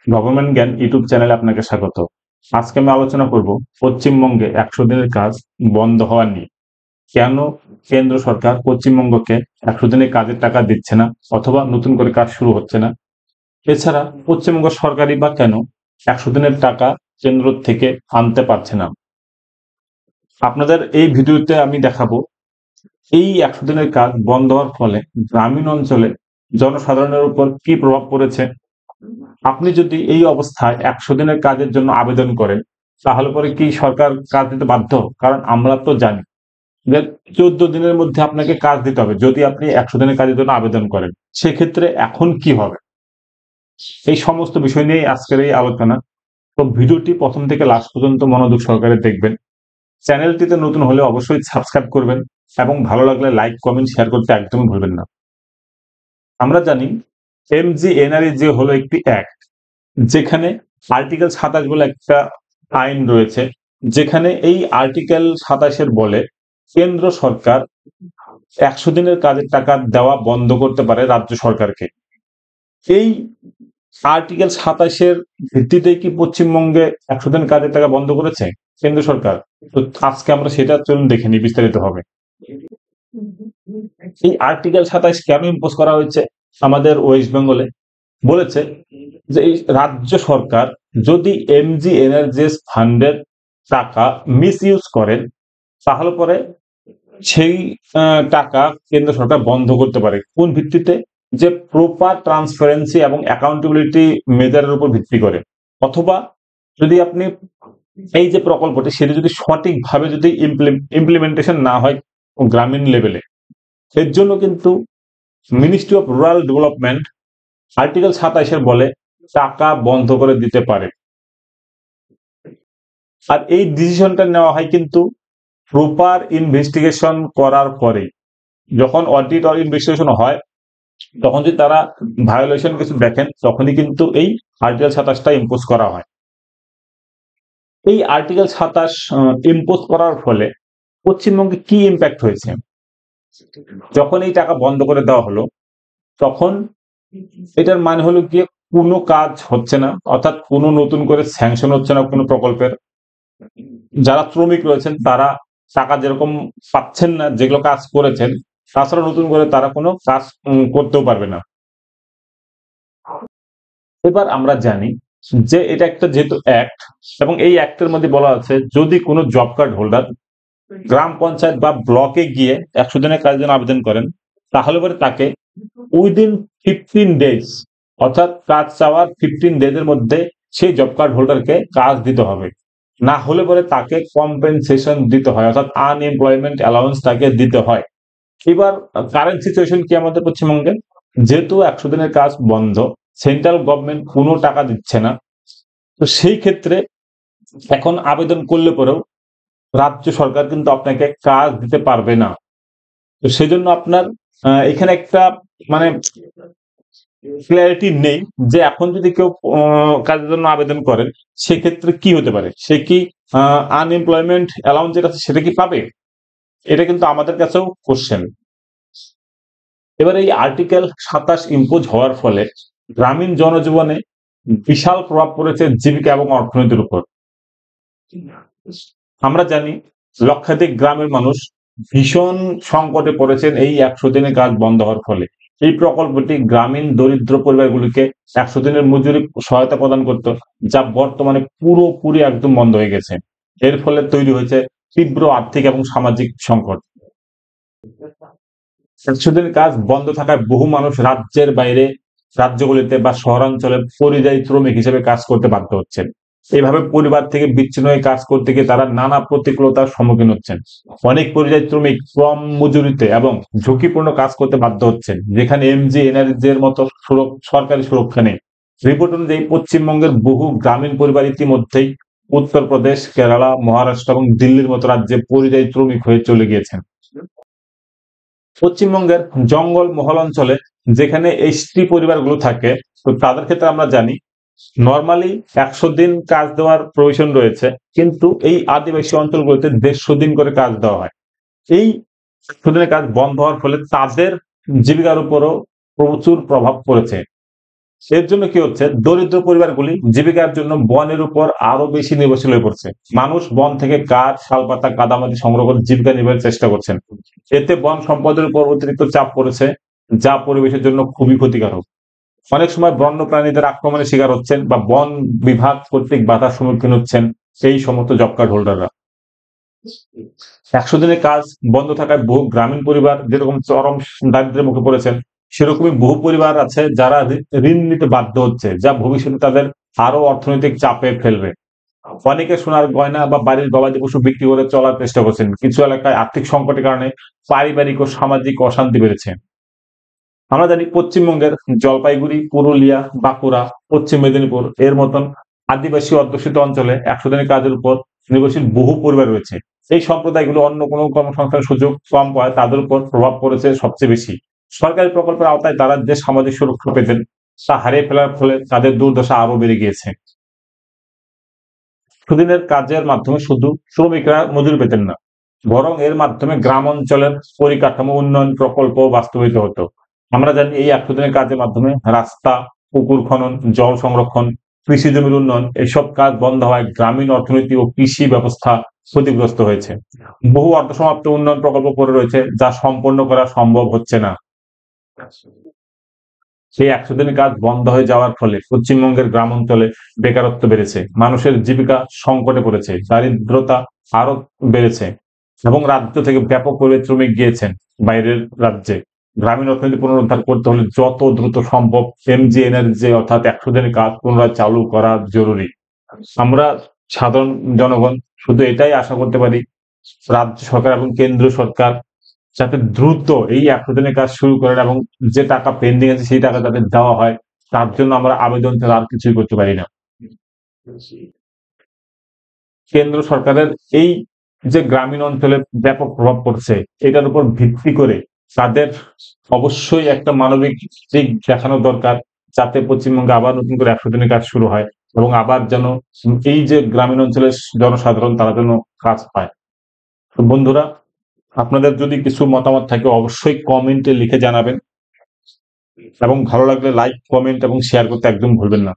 Government জ্ঞান YouTube চ্যানেলে আপনাকে স্বাগত। আজকে আমি আলোচনা করব পশ্চিমবঙ্গে 100 দিনের কাজ বন্ধ হওয়া নিয়ে। কেন কেন্দ্র সরকার পশ্চিমবঙ্গকে 100 দিনের কাজের টাকা দিচ্ছে না অথবা নতুন করে কাজ শুরু হচ্ছে না। এছাড়া পশ্চিমবঙ্গ সরকারই বা কেন 100 দিনের টাকা কেন্দ্র থেকে আনতে পারছে না। আপনাদের এই ভিডিওতে আমি দেখাবো এই 100 দিনের কাজ বন্ধ হওয়ার ফলে গ্রামীণ অঞ্চলে জনসাধারণের উপর কি প্রভাব পড়েছে। আপনি যদি এই অবস্থায় 100 দিনের কাজের জন্য আবেদন করেন তাহলে পরে কি সরকার কাজ দিতে বাধ্য? কারণ আমরা তো জানি যে 14 দিনের মধ্যে আপনাকে কাজ দিতে হবে যদি আপনি 100 দিনের কাজের জন্য আবেদন করেন। সেক্ষেত্রে এখন কি হবে, এই সমস্ত বিষয় নিয়ে আজকের এই আলোচনা। তো ভিডিওটি প্রথম থেকে লাস্ট পর্যন্ত মনোযোগ সহকারে দেখবেন। চ্যানেলটিতে নতুন হলে অবশ্যই সাবস্ক্রাইব করবেন এবং ভালো লাগলে লাইক কমেন্ট শেয়ার করতে একদমই ভুলবেন না। আমরা জানি MGNREGA হলো একটি অ্যাক্ট, যেখানে আর্টিকেল 27 বলে একটা আইন রয়েছে, যেখানে এই আর্টিকেল 27 বলে কেন্দ্র সরকার 100 দিনের কাজের টাকা দেওয়া বন্ধ করতে পারে রাজ্য সরকারকে। এই আর্টিকেল 27 ভিত্তিতে কি পশ্চিমবঙ্গে 100 দিন কাজের টাকা বন্ধ করেছে কেন্দ্র সরকার? তো আজকে আমরা সেটা চলুন দেখে নিই বিস্তারিত হবে। এই আর্টিকেল 27 কেন ইম্পোজ করা হয়েছে আমাদের ওয়েস্ট বেঙ্গলে? বলেছে যে এই রাজ্য সরকার যদি MGNREGA ফান্ডের টাকা মিসইউজ করেন তাহলে পরে সেই টাকা কেন্দ্র সরকার বন্ধ করতে পারে। কোন ভিত্তিতে? যে প্রপার ট্রান্সপারেন্সি এবং অ্যাকাউন্টেবিলিটি মেজারের উপর ভিত্তি করে, অথবা যদি আপনি এই যে প্রকল্পটি সেটি যদি সঠিকভাবে যদি ইমপ্লিমেন্টেশন না হয় গ্রামীণ লেভেলে, এর জন্য কিন্তু ministry of rural development article 27 বলে টাকা বন্ধ করে দিতে পারে। আর এই ডিসিশনটা নেওয়া হয় কিন্তু প্রপার ইনভেস্টিগেশন করার পরে। যখন অডিট আর ইনভেস্টিগেশন হয় তখন যদি তারা ভায়োলেশন কিছু দেখেন তখনই কিন্তু এই আর্টিকেল 27টা ইম্পোজ করা হয়। এই আর্টিকেল 27 ইম্পোজ করার ফলে পশ্চিমবঙ্গে কি ইম্প্যাক্ট হয়েছে? যখন এই টাকা বন্ধ করে দেওয়া হলো তখন এটার মানে হলো গিয়ে কোনো কাজ হচ্ছে না, অর্থাৎ কোনো নতুন করে স্যাংশন হচ্ছে না কোনো প্রকল্পের। যারা শ্রমিক রয়েছেন তারা টাকা যেরকম পাচ্ছেন না যেগুলো কাজ করেছেন, তাছাড়া নতুন করে তারা কোনো কাজ করতেও পারবে না। এবার আমরা জানি যে এটা একটা যেহেতু অ্যাক্ট, এবং এই অ্যাক্টের মধ্যে বলা আছে যদি কোনো জব কার্ড হোল্ডার গ্রাম পঞ্চায়েত বা ব্লকে গিয়ে 100 দিনের কাজের জন্য আবেদন করেন তাহলে পরে তাকে উইদিন 15 ডেজ, অর্থাৎ কাজ চাওয়ার 15 ডেজের মধ্যে সেই জব কার্ড হোল্ডারকে কাজ দিতে হবে। না হলে পরে তাকে কম্পেনসেশন দিতে হয়, অর্থাৎ আনএমপ্লয়মেন্ট অ্যালাউন্স তাকে দিতে হয়। এবার কারেন্ট সিচুয়েশন কি আমাদের পশ্চিমবঙ্গে? যেহেতু 100 দিনের কাজ বন্ধ, সেন্ট্রাল গভর্নমেন্ট কোনো টাকা দিচ্ছে না, তো সেই ক্ষেত্রে এখন আবেদন করলে পরেও রাজ্য সরকার কিন্তু আপনাকে কাজ দিতে পারবে না। তো সেই জন্য আপনার এখানে একটা মানে ক্লিয়ারিটি নেই যে এখন যদি কেউ কাজের জন্য আবেদন করেন সেক্ষেত্রে কি হতে পারে, সে কি আনএমপ্লয়মেন্ট অ্যালাউন্স যেটা সেটা কি পাবে? এটা কিন্তু আমাদের কাছেও কোশ্চেন। এবার এই আর্টিকেল 27 ইম্পোজ হওয়ার ফলে গ্রামীণ জনজীবনে বিশাল প্রভাব পড়েছে জীবিকা এবং অর্থনীতির উপর। আমরা জানি লক্ষাধিক গ্রামের মানুষ ভীষণ সংকটে পড়েছেন এই 100 দিনের কাজ বন্ধ হওয়ার ফলে। এই প্রকল্পটি গ্রামীণ দরিদ্র পরিবারগুলিকে 100 দিনের মজুরি সহায়তা প্রদান করত, যা বর্তমানে পুরোপুরি একদম বন্ধ হয়ে গেছে। এর ফলে তৈরি হয়েছে তীব্র আর্থিক এবং সামাজিক সংকট। 100 দিনের কাজ বন্ধ থাকায় বহু মানুষ রাজ্যের বাইরে রাজ্যগুলিতে বা শহরাঞ্চলে পরিযায়ী শ্রমিক হিসেবে কাজ করতে বাধ্য হচ্ছেন। এইভাবে পরিবার থেকে বিচ্ছিন্ন হয়ে কাজ করতে গিয়ে তারা নানা প্রতিকূলতার সম্মুখীন হচ্ছেন। অনেক পরিযায়ী শ্রমিক কম মজুরিতে এবং ঝুঁকিপূর্ণ কাজ করতে বাধ্য হচ্ছেন, যেখানে MGNREGA এর মতো সরকারি সুরক্ষা নেই। রিপোর্ট অনুযায়ী পশ্চিমবঙ্গের বহু গ্রামীণ পরিবার ইতিমধ্যেই উত্তরপ্রদেশ, কেরালা, মহারাষ্ট্র এবং দিল্লির মতো রাজ্যে পরিযায়ী শ্রমিক হয়ে চলে গিয়েছেন। পশ্চিমবঙ্গের জঙ্গল মহল অঞ্চলে যেখানে ST পরিবারগুলো থাকে, তো তাদের ক্ষেত্রে আমরা জানি নর্মালি 100 দিন কাজ দেওয়ার প্রভিশন রয়েছে, কিন্তু এই আদিবাসী অঞ্চলগুলোতে 150 দিন করে কাজ দেওয়া হয়। এই 100 দিনের কাজ বন্ধ হওয়ার ফলে তাদের জীবিকার উপরও প্রচুর প্রভাব পড়েছে। এর জন্য কি হচ্ছে, দরিদ্র পরিবারগুলি জীবিকার জন্য বনের উপর আরো বেশি নির্ভরশীল হয়ে পড়ছে। মানুষ বন থেকে কাঠ, শালপাতা, কাদামাটি সংগ্রহ করে জীবিকা নির্বাহের চেষ্টা করছেন। এতে বন সম্পদের উপর অতিরিক্ত চাপ পড়েছে, যা পরিবেশের জন্য খুবই ক্ষতিকারক। অনেক সময় বন্য প্রাণীদের আক্রমণের শিকার হচ্ছেন বা বন বিভাগ কর্তৃক বাধার সম্মুখীন হচ্ছেন এই সমস্ত জব কার্ড হোল্ডাররা। 100 দিনের কাজ বন্ধ থাকায় বহু গ্রামীণ পরিবার যেরকম চরম দারিদ্র্যের মুখে পড়েছেন, সেরকমই বহু পরিবার আছে যারা ঋণ নিতে বাধ্য হচ্ছে, যা ভবিষ্যতে তাদের আরো অর্থনৈতিক চাপে ফেলবে। অনেকে সোনার গয়না বা বাড়ির গবাদি পশু বিক্রি করে চলার চেষ্টা করছেন। কিছু এলাকায় আর্থিক সংকটের কারণে পারিবারিক ও সামাজিক অশান্তি বেড়েছে। আমরা জানি পশ্চিমবঙ্গের জলপাইগুড়ি, পুরুলিয়া, বাঁকুড়া, পশ্চিম মেদিনীপুর এর মতন আদিবাসী অধ্যুষিত অঞ্চলে 100 দিনের কাজের উপর নির্ভরশীল বহু পরিবার রয়েছে। এই সম্প্রদায়গুলো অন্য কোনো কর্মসংস্থানের সুযোগ কম পায়, তাদের উপর প্রভাব পড়েছে সবচেয়ে বেশি। সরকারি প্রকল্পের আওতায় তারা যে সামাজিক সুরক্ষা পেতেন তা হারিয়ে ফেলার ফলে তাদের দুর্দশা আরো বেড়ে গিয়েছে। সুদিনের কাজের মাধ্যমে শুধু শ্রমিকরা মজুরি পেতেন না, বরং এর মাধ্যমে গ্রাম অঞ্চলের পরিকাঠামো উন্নয়ন প্রকল্প বাস্তবায়িত হতো। আমরা জানি এই 100 দিনের কাজের মাধ্যমে রাস্তা, পুকুর খনন, জল সংরক্ষণ, কৃষি জমির উন্নয়ন এসব কাজ বন্ধ হওয়ায় গ্রামীণ অর্থনীতি ও কৃষি ব্যবস্থা ক্ষতিগ্রস্ত হয়েছে। বহু অর্ধসমাপ্ত উন্নয়ন প্রকল্প পড়ে রয়েছে যা সম্পন্ন করা সম্ভব হচ্ছে না। সেই 100 দিনের কাজ বন্ধ হয়ে যাওয়ার ফলে পশ্চিমবঙ্গের গ্রাম অঞ্চলে বেকারত্ব বেড়েছে, মানুষের জীবিকা সংকটে পড়েছে, দারিদ্রতা আরো বেড়েছে এবং রাজ্য থেকে ব্যাপক পরিমাণে শ্রমিক গিয়েছেন বাইরের রাজ্যে। গ্রামীণ অর্থনীতি পুনরুদ্ধার করতে হলে যত দ্রুত সম্ভব এমজিএনআরজি অর্থাৎ 100 দিনের কাজ পুনরায় চালু করা জরুরি। আমরা সাধারণ জনগণ শুধু এটাই আশা করতে পারি, রাজ্য সরকার এবং কেন্দ্রীয় সরকার যাতে দ্রুত এই 100 দিনের কাজ শুরু করেন এবং যে টাকা পেন্ডিং আছে সেই টাকা যাতে দেওয়া হয়, তার জন্য আমরা আবেদন ছাড়া আর কিছুই করতে পারি না। কেন্দ্র সরকারের এই যে গ্রামীণ অঞ্চলে ব্যাপক প্রভাব পড়ছে, এটার উপর ভিত্তি করে তাদের অবশ্যই একটা মানবিক দিক দেখানো দরকার, যাতে পশ্চিমবঙ্গে আবার নতুন করে 100 দিনের কাজ শুরু হয় এবং আবার যেন এই যে গ্রামীণ অঞ্চলের জনসাধারণ তারা যেন কাজ পায়। তো বন্ধুরা, আপনাদের যদি কিছু মতামত থাকে অবশ্যই কমেন্টে লিখে জানাবেন এবং ভালো লাগলে লাইক, কমেন্ট এবং শেয়ার করতে একদম ভুলবেন না।